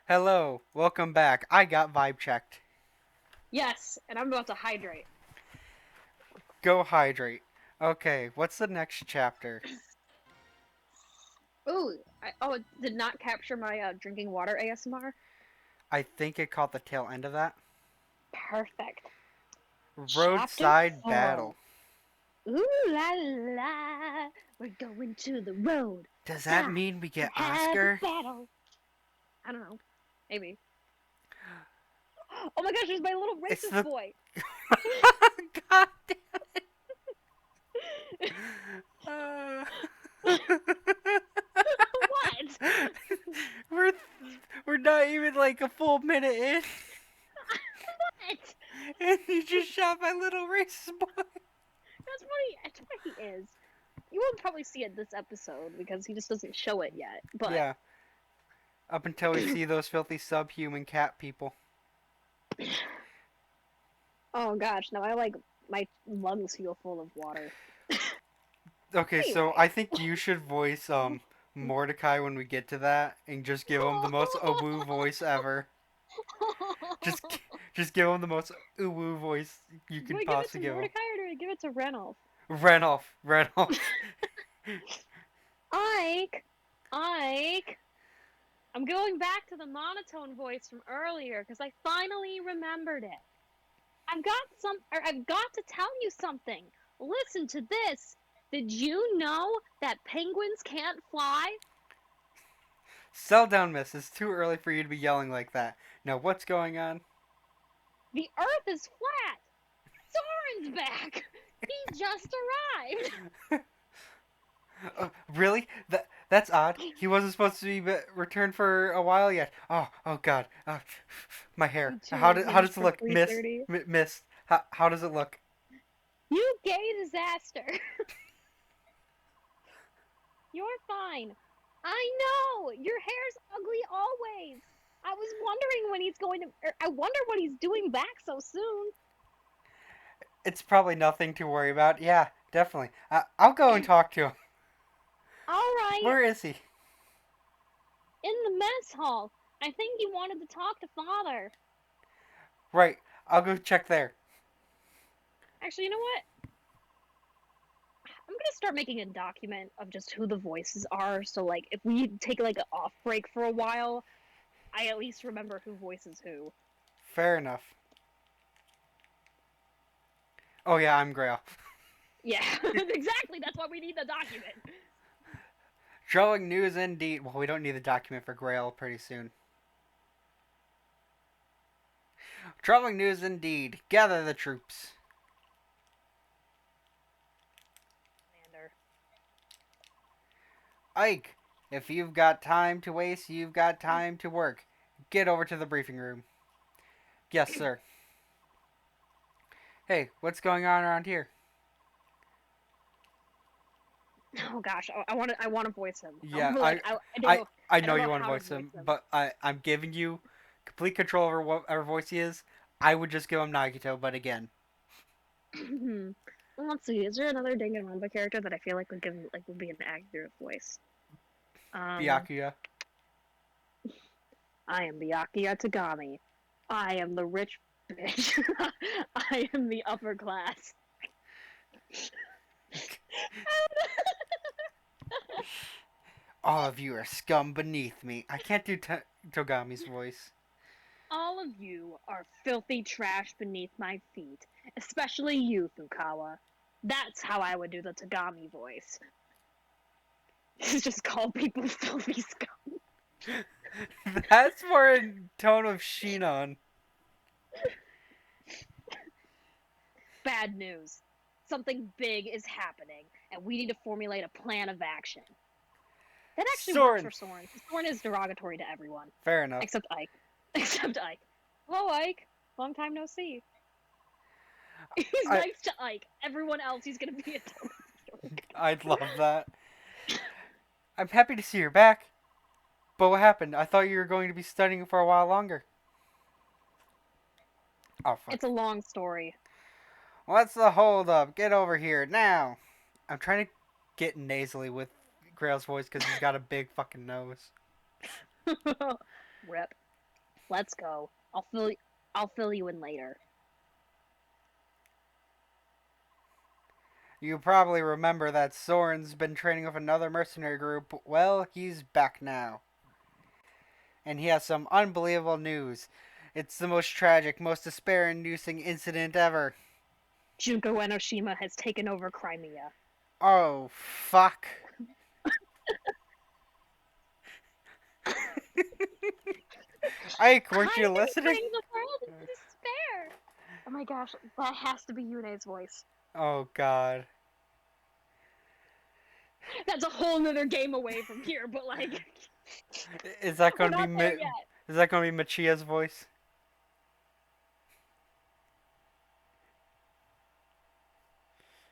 Hello, welcome back. I got vibe checked. Yes, and I'm about to hydrate. Go hydrate. Okay, what's the next chapter? Ooh, it did not capture my drinking water ASMR. I think it caught the tail end of that. Perfect. Chapter Roadside 4. battle. Ooh la la, we're going to the road. Does that Time mean we to get have a Oscar? battle. I don't know. Maybe. Oh my gosh, there's my little It's racist the. boy. God damn it. Uh... What? we're we're not even like a full minute in, What? and you just shot my little racist boy. That's what he is. You won't probably see it this episode because he just doesn't show it yet. But Yeah, up until we see those filthy subhuman cat people. oh gosh, now my lungs feel full of water. Okay, so Anyway. I think you should voice Mordecai when we get to that, and just give him the most awoo voice ever. Just just give him the most awoo voice you Do could I give it to possibly give him. Mordecai or do I give it to Renoff? Renoff, Renoff. Ike! Ike! I'm going back to the monotone voice from earlier because I finally remembered it. I've got to tell you something. Listen to this. Did you know that penguins can't fly? Sell down, miss. It's too early for you to be yelling like that. Now, what's going on? The earth is flat. Soren's back. He just arrived. Really? That's odd. He wasn't supposed to be returned for a while yet. Oh God. My hair. You two are How hinged does it for look? Miss, 3:30. miss. How does it look? You gay disaster. You're fine. I know! Your hair's ugly always! I was wondering when he's going to. I wonder what he's doing back so soon. It's probably nothing to worry about. Yeah, definitely. I'll go and talk to him. Alright, Where is he? in the mess hall. I think he wanted to talk to Father. Right. I'll go check there. Actually, you know what? I'm gonna start making a document of just who the voices are, so, like, if we take, like, an off break for a while, I at least remember who voices who. Fair enough. Oh yeah, I'm Grail. Yeah, exactly, that's why we need the document. Trolling news indeed. Well, we don't need the document for Grail pretty soon. Trolling news indeed. Gather the troops. Commander. Ike, if you've got time to waste, you've got time to work. Get over to the briefing room. Yes, sir. Hey, what's going on around here? Oh gosh, I want to voice him. Yeah, Like I, I I know don't you know want to how to voice voice him, him. but I'm giving you complete control over whatever voice he is. I would just give him Nagito, but again, Let's see. Is there another Danganronpa character that I feel like would be an accurate voice? Um, Byakuya. I am Byakuya Tagami. I am the rich bitch. I am the upper class. All of you are scum beneath me. I can't do Togami's voice. All of you are filthy trash beneath my feet, especially you, Fukawa. That's how I would do the Tagami voice. Just call people filthy scum. That's more in tone of Shinon. Bad news. Something big is happening, and we need to formulate a plan of action. That actually works Soren. for Soren. Soren is derogatory to everyone, Fair enough. except Ike. Except Ike. Hello, Ike. Long time no see. He's I nice to Ike. Everyone else, he's gonna be a total jerk. I'd love that. I'm happy to see you're back. But what happened? I thought you were going to be studying for a while longer. Oh fuck. It's a long story. What's the hold up? Get over here now. I'm trying to get nasally with Grail's voice because he's got a big fucking nose. Rip. Let's go. I'll fill you in later. You probably remember that Soren's been training with another mercenary group. Well, he's back now. And he has some unbelievable news. It's the most tragic, most despair-inducing incident ever. Junko Enoshima has taken over Crimea. Oh, fuck. Ike, weren't you listening? Hiding the world in despair. Oh my gosh, that has to be Yune's voice. Oh, God. That's a whole nother game away from here, but like, Is that we're going to be not there yet. Is that going to be Machia's voice?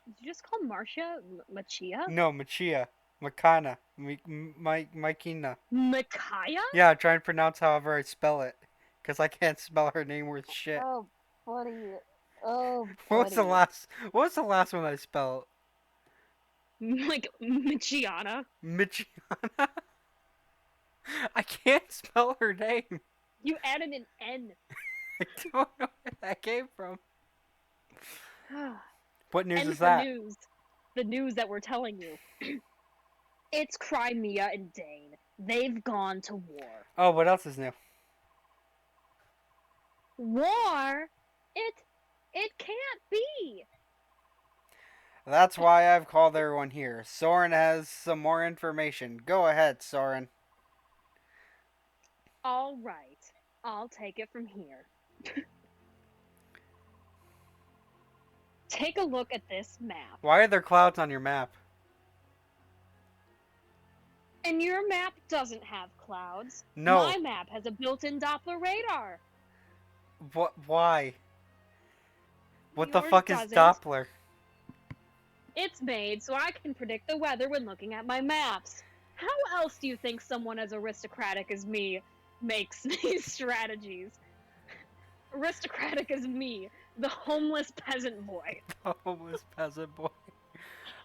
Did you just call Marcia Machia? No, Machia. Makana. Mikina. Micaiah? Yeah, try and pronounce however I spell it. Because I can't spell her name worth shit. Oh, buddy. Oh, What was the buddy. last one I spelled? Like, Michiana. Michiana? I can't spell her name. You added an N. I don't know where that came from. What news And is for that? news. The news that we're telling you. It's Crimea and Dane. They've gone to war. Oh, what else is new? War? It can't be. That's why I've called everyone here. Soren has some more information. Go ahead, Soren. All right. I'll take it from here. Take a look at this map. Why are there clouds on your map? And your map doesn't have clouds. No. My map has a built-in Doppler radar. What? Why? What the Yours fuck is doesn't. Doppler? It's made so I can predict the weather when looking at my maps. How else do you think someone as aristocratic as me makes these strategies? Aristocratic as me, the homeless peasant boy. The homeless peasant boy.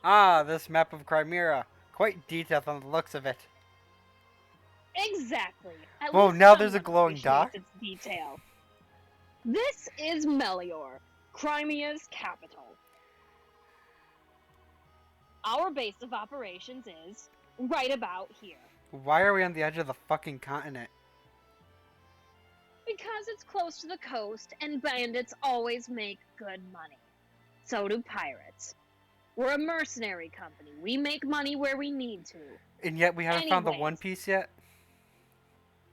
Ah, this map of Crimea. Quite detailed on the looks of it. Exactly. At Whoa, least now there's a someone glowing dot? appreciates its detail. This is Melior, Crimea's capital. Our base of operations is right about here. Why are we on the edge of the fucking continent? Because it's close to the coast and bandits always make good money. So do pirates. We're a mercenary company. We make money where we need to. And yet we haven't found the Anyways. One Piece yet?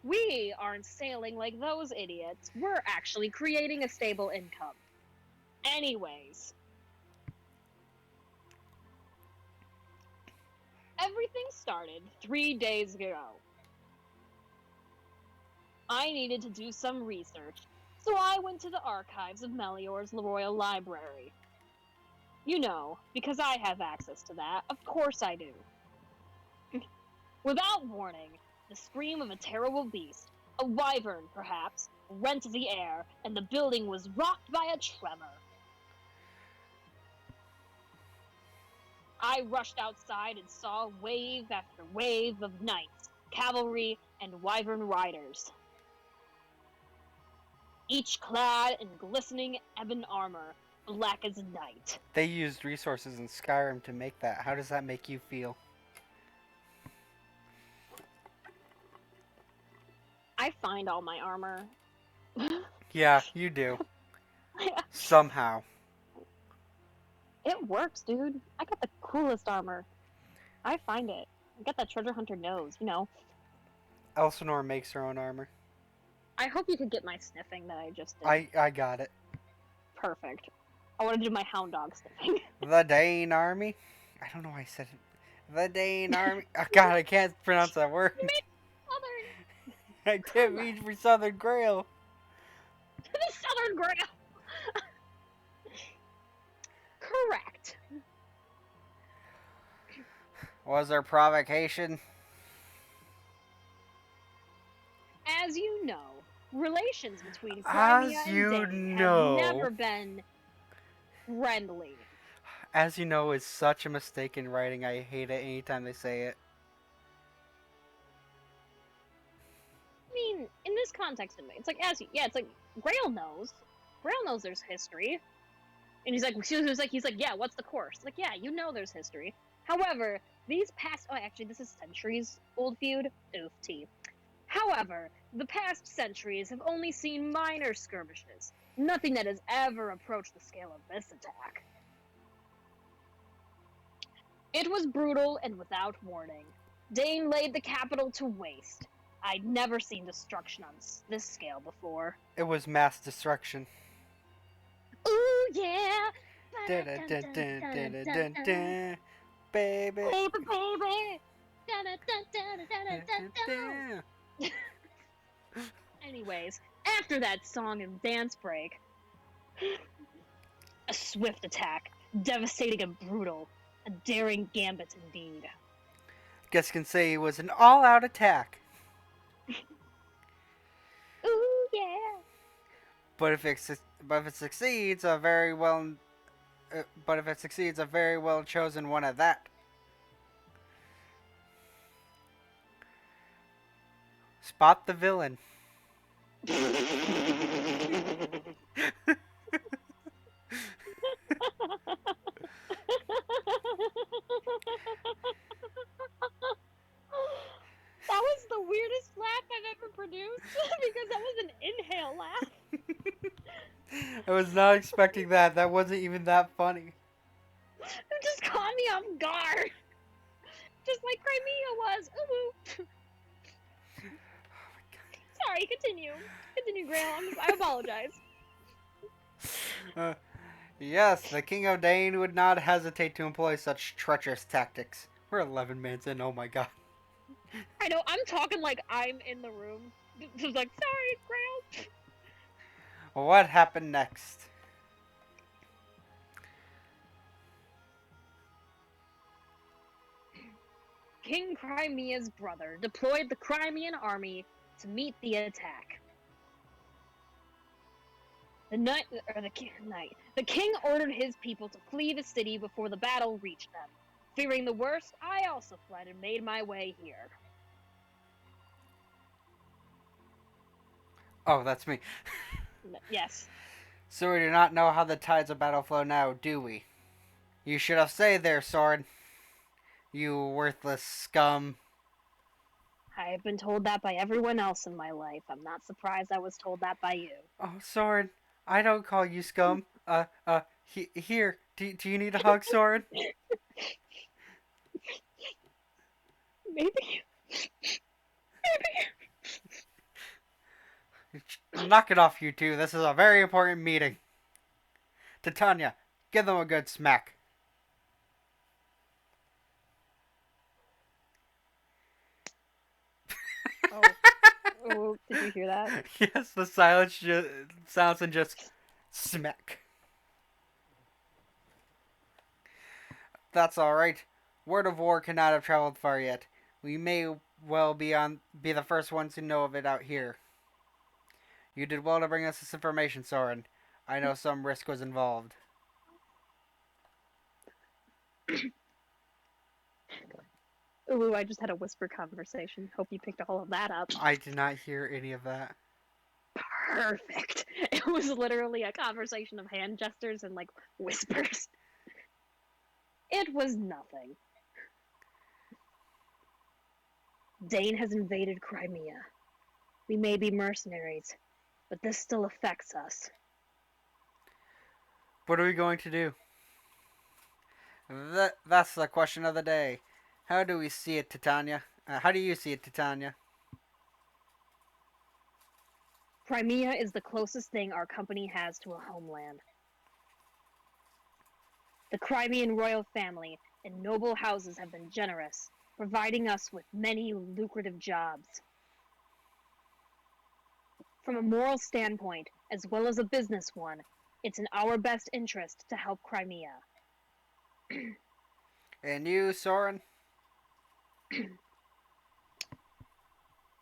We aren't sailing like those idiots. We're actually creating a stable income. Anyways. Everything started 3 days ago. I needed to do some research, so I went to the archives of Melior's Royal Library. You know, because I have access to that. Of course I do. Without warning, the scream of a terrible beast, a wyvern perhaps, rent the air, and the building was rocked by a tremor. I rushed outside and saw wave after wave of knights, cavalry, and wyvern riders. Each clad in glistening ebon armor, black as night. They used resources in Skyrim to make that. How does that make you feel? I find all my armor. Yeah, you do. Somehow. It works, dude. I got the coolest armor. I find it. I got that treasure hunter nose, you know. Elsinore makes her own armor. I hope you could get my sniffing that I just did. I got it. Perfect. I want to do my hound dog sniffing. The Dane army? I don't know why I said it. The Dane army? Oh god, I can't pronounce that word. I didn't mean for Southern Grail. The Southern Grail! Correct. Was there provocation? As you know, relations between As Crimea you and Dane know. have never been friendly. As you know, is such a mistake in writing. I hate it anytime they say it. I mean, in is context in me. It's like, it's like, Grail knows. Grail knows there's history. And he's like, yeah, what's the course? Like, yeah, you know there's history. However, these past, actually, this is centuries old feud. Oof, tea. However, the past centuries have only seen minor skirmishes. Nothing that has ever approached the scale of this attack. It was brutal and without warning. Dane laid the capital to waste. I'd never seen destruction on this scale before. It was mass destruction. Ooh, yeah! Dun, dun, dun, dun, dun, dun, dun, baby. Baby, baby! Anyways, after that song and dance break, a swift attack, devastating and brutal, a daring gambit indeed. Guess you can say it was an all-out attack. Ooh, yeah! But if it succeeds, a very well chosen one at that. Spot the villain. That was the weirdest laugh I've ever produced because that was an inhale laugh. I was not expecting that. That wasn't even that funny. It just caught me off guard. Just like Crimea was. Ooh. Sorry, continue. Continue, Grail. I apologize. Yes, the King of Dane would not hesitate to employ such treacherous tactics. We're 11 minutes in, oh my god. I know, I'm talking like I'm in the room. Just like, sorry, Grail. What happened next? King Crimea's brother deployed the Crimean army to meet the attack. The king ordered his people to flee the city before the battle reached them. Fearing the worst, I also fled and made my way here. Oh, that's me. Yes. So we do not know how the tides of battle flow now, do we? You should have stayed there, Sword. You worthless scum. I have been told that by everyone else in my life. I'm not surprised I was told that by you. Oh, Sword, I don't call you scum. Here, do you need a hug, Sword? Maybe. Knock it off, you two. This is a very important meeting. Titania, give them a good smack. Oh, did you hear that? Yes, the silence sounds and just smack. That's alright. Word of war cannot have traveled far yet. We may well be the first ones to know of it out here. You did well to bring us this information, Soren. I know some risk was involved. Ooh, I just had a whisper conversation. Hope you picked all of that up. I did not hear any of that. Perfect. It was literally a conversation of hand gestures and, like, whispers. It was nothing. Dane has invaded Crimea. We may be mercenaries, but this still affects us. What are we going to do? That's the question of the day. How do we see it, Titania? How do you see it, Titania? Crimea is the closest thing our company has to a homeland. The Crimean royal family and noble houses have been generous, providing us with many lucrative jobs. From a moral standpoint, as well as a business one, it's in our best interest to help Crimea. And you, Soren?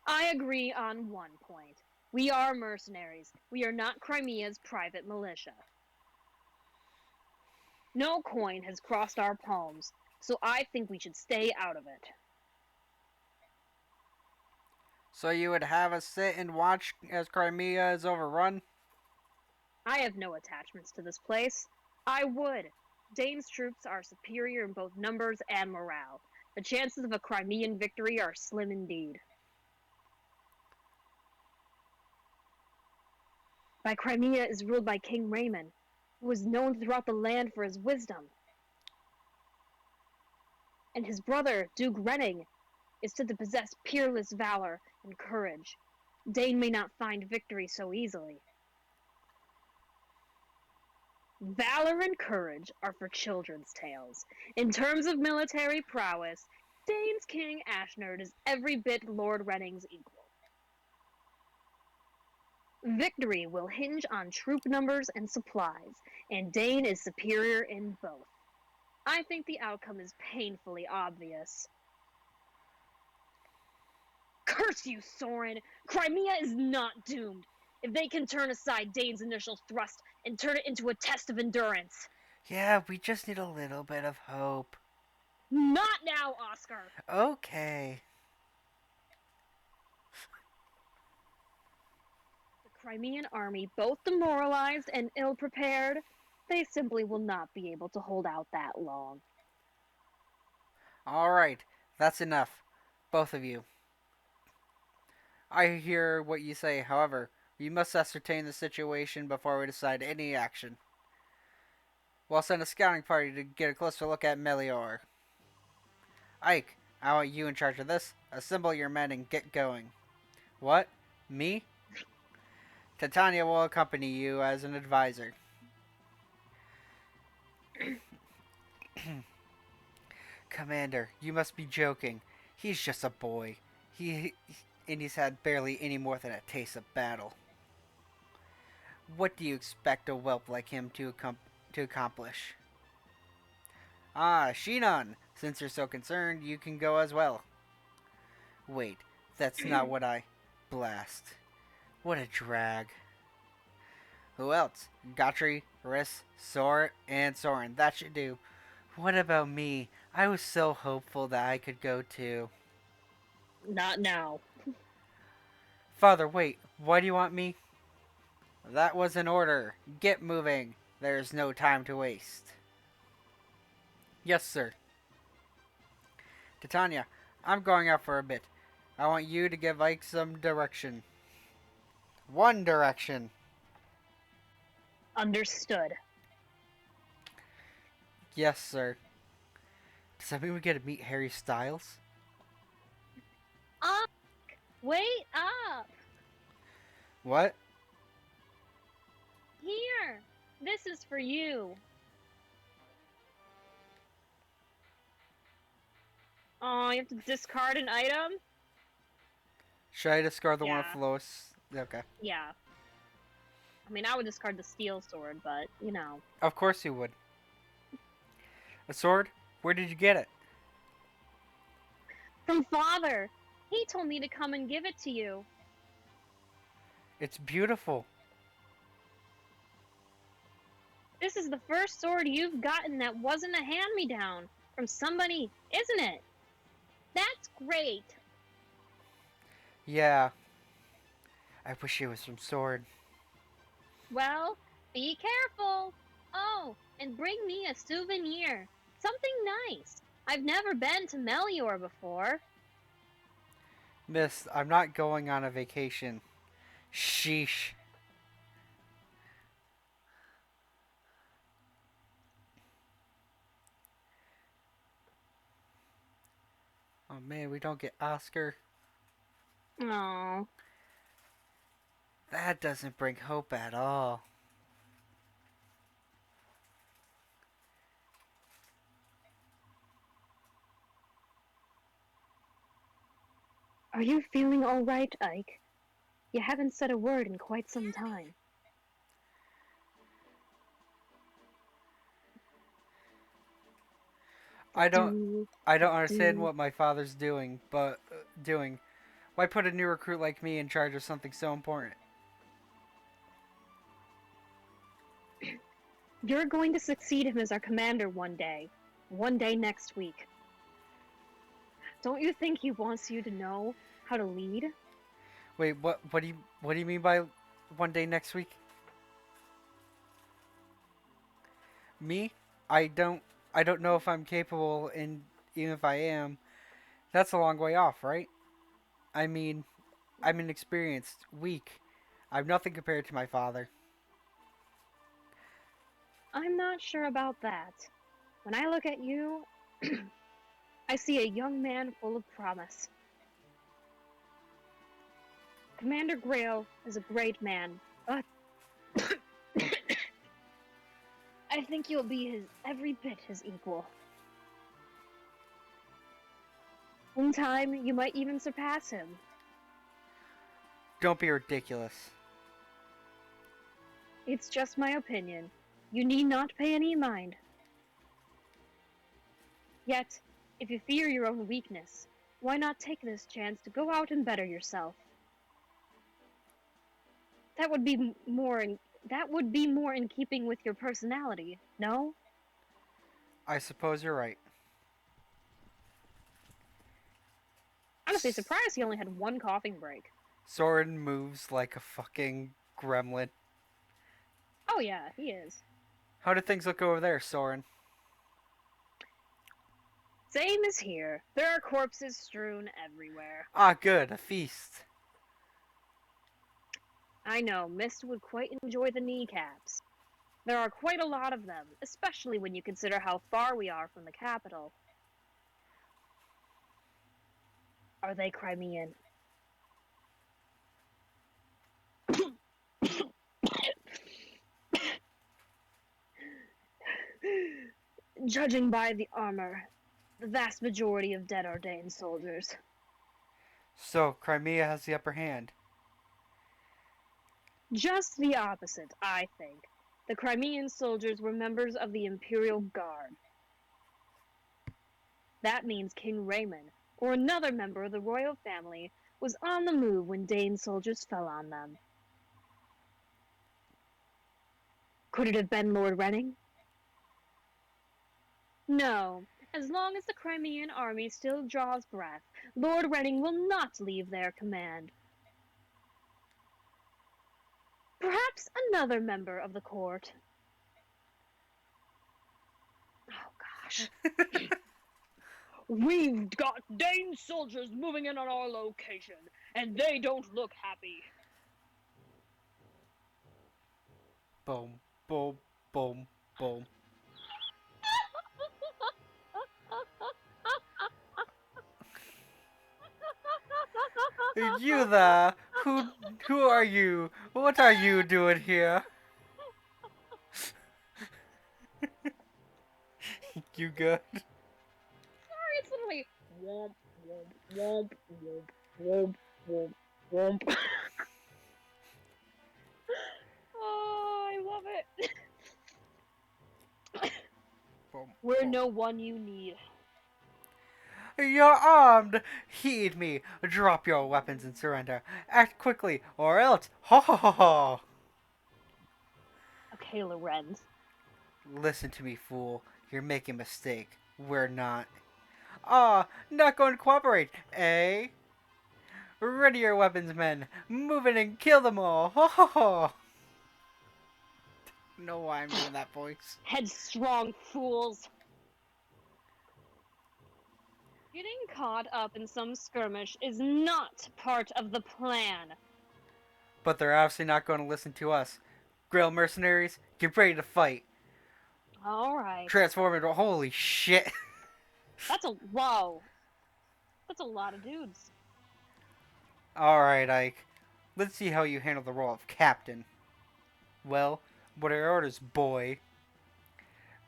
I agree on one point. We are mercenaries. We are not Crimea's private militia. No coin has crossed our palms, so I think we should stay out of it. So you would have us sit and watch as Crimea is overrun? I have no attachments to this place. I would. Dane's troops are superior in both numbers and morale. The chances of a Crimean victory are slim indeed. By Crimea is ruled by King Raymond, who is known throughout the land for his wisdom. And his brother, Duke Renning, is said to possess peerless valor and courage. Dane may not find victory so easily. Valor and courage are for children's tales. In terms of military prowess, Dane's King Ashnerd is every bit Lord Renning's equal. Victory will hinge on troop numbers and supplies, and Dane is superior in both. I think the outcome is painfully obvious. Curse you, Soren! Crimea is not doomed. If they can turn aside Dane's initial thrust and turn it into a test of endurance. Yeah, we just need a little bit of hope. Not now, Oscar! Okay. The Crimean army, both demoralized and ill-prepared, they simply will not be able to hold out that long. Alright, that's enough. Both of you. I hear what you say, however, we must ascertain the situation before we decide any action. We'll send a scouting party to get a closer look at Melior. Ike, I want you in charge of this. Assemble your men and get going. What? Me? Titania will accompany you as an advisor. Commander, you must be joking. He's just a boy. And he's had barely any more than a taste of battle. What do you expect a whelp like him to accomplish? Ah, Shinon! Since you're so concerned, you can go as well. Wait, that's not what I... Blast. What a drag. Who else? Gotri, Riss, and Soren. That should do. What about me? I was so hopeful that I could go too. Not now. Father, wait. Why do you want me? That was an order. Get moving. There's no time to waste. Yes, sir. Titania, I'm going out for a bit. I want you to give Ike some direction. One direction. Understood. Yes, sir. Does that mean we get to meet Harry Styles? Up! Wait up! What? Here! This is for you. Oh, you have to discard an item? Should I discard the one Yeah. with Lois? Okay. Yeah. I mean, I would discard the steel sword, but, you know. Of course you would. A sword? Where did you get it? From Father! He told me to come and give it to you. It's beautiful. This is the first sword you've gotten that wasn't a hand-me-down from somebody, isn't it? That's great. Yeah. I wish it was from Sword. Well, be careful. Oh, and bring me a souvenir. Something nice. I've never been to Melior before. Miss, I'm not going on a vacation. Sheesh. Oh man, we don't get Oscar. Oh. That doesn't bring hope at all. Are you feeling all right, Ike? You haven't said a word in quite some time. I don't Do, understand do. what my father's doing, but doing. Why put a new recruit like me in charge of something so important? You're going to succeed him as our commander one day. One day next week. Don't you think he wants you to know how to lead? Wait, what do you mean by one day next week? Me? I don't I don't know if I'm capable, and even if I am, that's a long way off, right? I mean, I'm inexperienced, weak. I'm nothing compared to my father. I'm not sure about that. When I look at you, I see a young man full of promise. Commander Grail is a great man, but I think you'll be his every bit his equal. In time, you might even surpass him. Don't be ridiculous. It's just my opinion. You need not pay any mind. Yet, if you fear your own weakness, why not take this chance to go out and better yourself? That would be more in keeping with your personality, no? I suppose you're right. Honestly, surprised he only had one coughing break. Soren moves like a fucking gremlin. Oh yeah, he is. How did things look over there, Soren? Same as here. There are corpses strewn everywhere. Ah, good, a feast. I know, Mist would quite enjoy the kneecaps. There are quite a lot of them, especially when you consider how far we are from the capital. Are they Crimean? Judging by the armor, the vast majority of dead are Dane soldiers. So, Crimea has the upper hand. Just the opposite, I think. The Crimean soldiers were members of the Imperial Guard. That means King Raymond, or another member of the royal family, was on the move when Dane soldiers fell on them. Could it have been Lord Renning? No. As long as the Crimean army still draws breath, Lord Renning will not leave their command. Perhaps another member of the court. Oh gosh. We've got Dane soldiers moving in on our location, and they don't look happy. Boom, boom, boom, boom. You there? Who are you? What are you doing here? You good? Sorry, it's literally womp womp womp womp womp womp womp. Oh, I love it. Boom, We're boom. no one you need. You're armed! Heed me! Drop your weapons and surrender. Act quickly, or else! Ho ho ho ho! Okay, Lorenz. Listen to me, fool. You're making a mistake. We're not. Ah, not going to cooperate, eh? Ready your weapons, men. Move in and kill them all. Ho ho ho! Know why I'm doing that voice. Headstrong fools. Getting caught up in some skirmish is not part of the plan. But they're obviously not going to listen to us. Grill mercenaries, get ready to fight. Alright. Transform into holy shit. Whoa. That's a lot of dudes. Alright, Ike. Let's see how you handle the role of captain. Well, what are your orders, boy?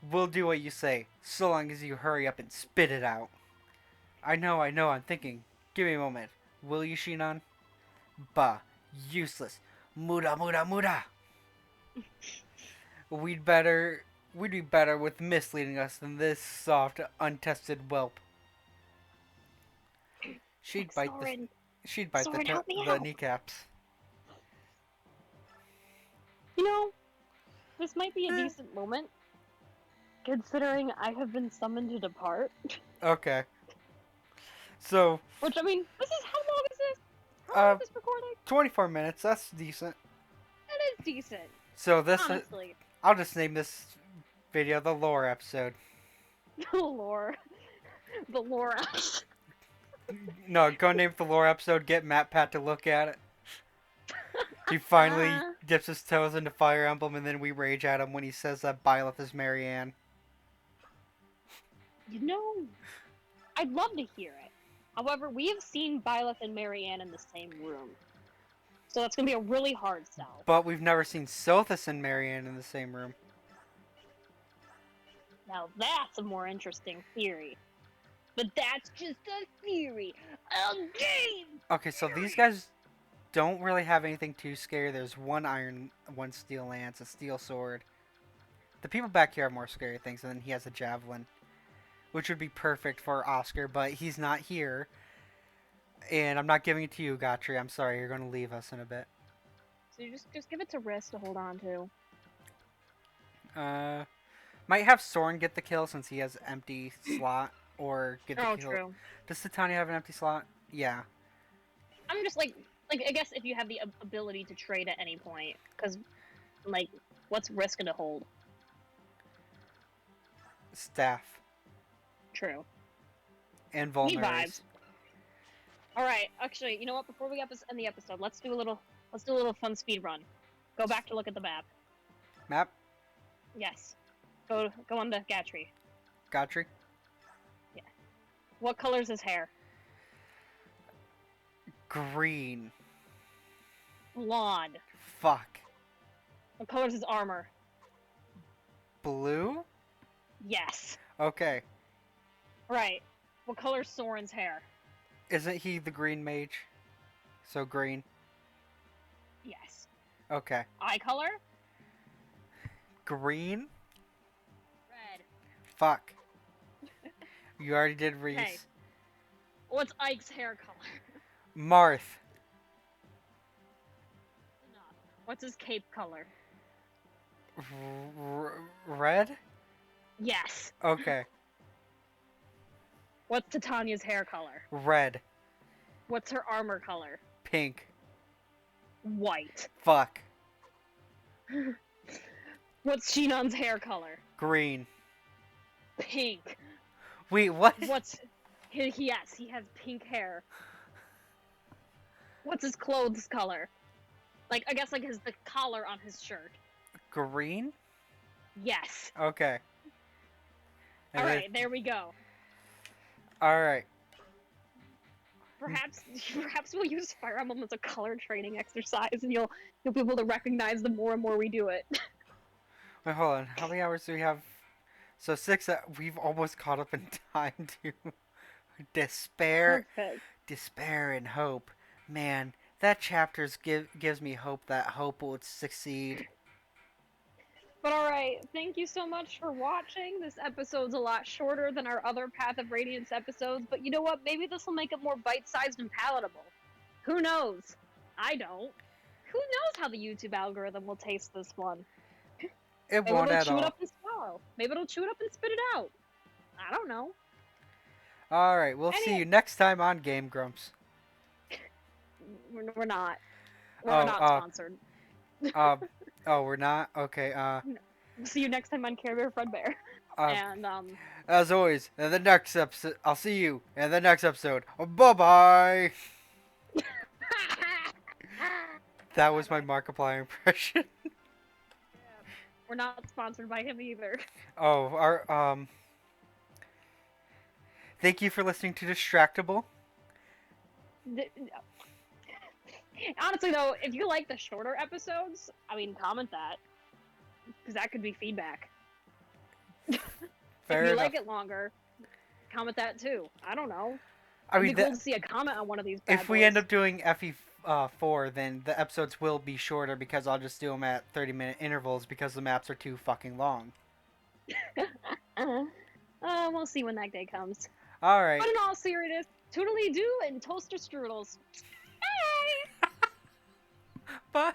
We'll do what you say, so long as you hurry up and spit it out. I know, I'm thinking. Give me a moment. Will you, Shinon? Bah, useless. Muda, muda, muda. We'd be better with Mist leading us than this soft, untested whelp. She'd bite Soren. the Help me the out. kneecaps. You know, this might be a decent moment, considering I have been summoned to depart. Okay. So, Which, I mean, how long is this? long is this recording? 24 minutes. That's decent. It is decent, So this, honestly. I'll just name this video the lore episode. The lore. The lore. No, go name it the lore episode. Get Matt Pat to look at it. He finally dips his toes into Fire Emblem, and then we rage at him when he says that Byleth is Marianne. You know, I'd love to hear it. However, we have seen Byleth and Marianne in the same room. So that's going to be a really hard sell. But we've never seen Sothis and Marianne in the same room. Now that's a more interesting theory. But that's just a theory. A game! Okay, so these guys don't really have anything too scary. There's one iron, one steel lance, a steel sword. The people back here have more scary things, and then he has a javelin, which would be perfect for Oscar, but he's not here. And I'm not giving it to you, Gotri. I'm sorry, you're going to leave us in a bit. So you just give it to Riss to hold on to. Might have Soren get the kill since he has empty slot, or get the kill. True. Does Titania have an empty slot? Yeah. I'm just like I guess if you have the ability to trade at any point, because like, what's Riss gonna hold? Staff. True. And He vulneraries. vibes. All right, actually, you know what? Before we end the episode, let's do a little fun speed run. Go back to look at the map. Map? Yes. Go on to Gatry. Gotri? Yeah. What color's his hair? Green. Blonde. Fuck. What color's his armor? Blue? Yes. Okay. Right. What color's Soren's hair? Isn't he the green mage? So green. Yes. Okay. Eye color? Green? Red. Fuck. You already did Reese. Okay. What's Ike's hair color? Marth. Enough. What's his cape color? Red? Yes. Okay. What's Titania's hair color? Red. What's her armor color? Pink. White. Fuck. What's Shinon's hair color? Green. Pink. Wait, what? What's... Yes, he has pink hair. What's his clothes color? Like, I guess, like, the collar on his shirt. Green? Yes. Okay. Alright, there we go. Alright. Perhaps we'll use Fire Emblem as a color training exercise, and you'll be able to recognize the more and more we do it. Wait, hold on. How many hours do we have? So 6. We've almost caught up in time to despair. Perfect. Despair and hope. Man, that chapter gives me hope that hope will succeed. But alright, thank you so much for watching. This episode's a lot shorter than our other Path of Radiance episodes, but you know what? Maybe this will make it more bite-sized and palatable. Who knows? I don't. Who knows how the YouTube algorithm will taste this one? It Maybe won't it'll at chew it all. up and swallow. Maybe it'll chew it up and spit it out. I don't know. Alright, we'll see you next time on Game Grumps. We're not. We're not sponsored. Oh, we're not? Okay, We'll see you next time on Care Bear Fredbear. And, as always, in the next episode, I'll see you in the next episode. Bye-bye! That was my Markiplier impression. We're not sponsored by him either. Oh, thank you for listening to Distractable. Honestly, though, if you like the shorter episodes, I mean, comment that. Because that could be feedback. Fair if you enough. like it longer, comment that too. I don't know. I It'd mean, be cool to see a comment on one of these bad if we boys. end up doing FE4, then the episodes will be shorter because I'll just do them at 30-minute intervals because the maps are too fucking long. We'll see when that day comes. Alright. But in all seriousness, toodly-doo and toaster strudels. Hey! Bye!